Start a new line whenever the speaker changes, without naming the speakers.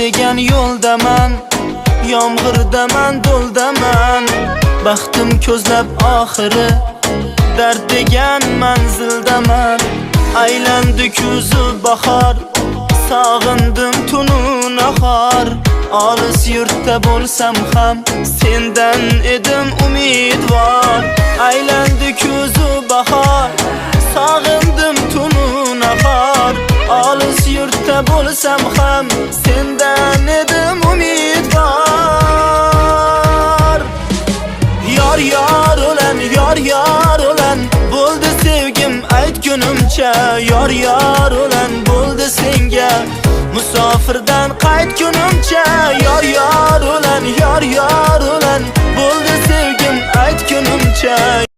degan yo'ldaman, yomg'irdaman, do'ldaman. Baxtim ko'zlab oxiri, dard degan manzildaman. Aylandi kuzu bahor, sog'indim tunu nahor. Olis yurtda bo'lsam ham sendan edim umidvor. Aylandi kuzu bahor, sog'indim tunu nahor. Olis yurtda bo'lsam ham sendan edim umidvor. Yor yor o'lan, yor yor o'lan, bo'ldi sevgim aytgunimcha. Yor yor o'lan, bo'ldi senga musofirdan qaytgunimcha. Yor yor o'lan, yor yor o'lan, bo'ldi sevgim aytgunimcha.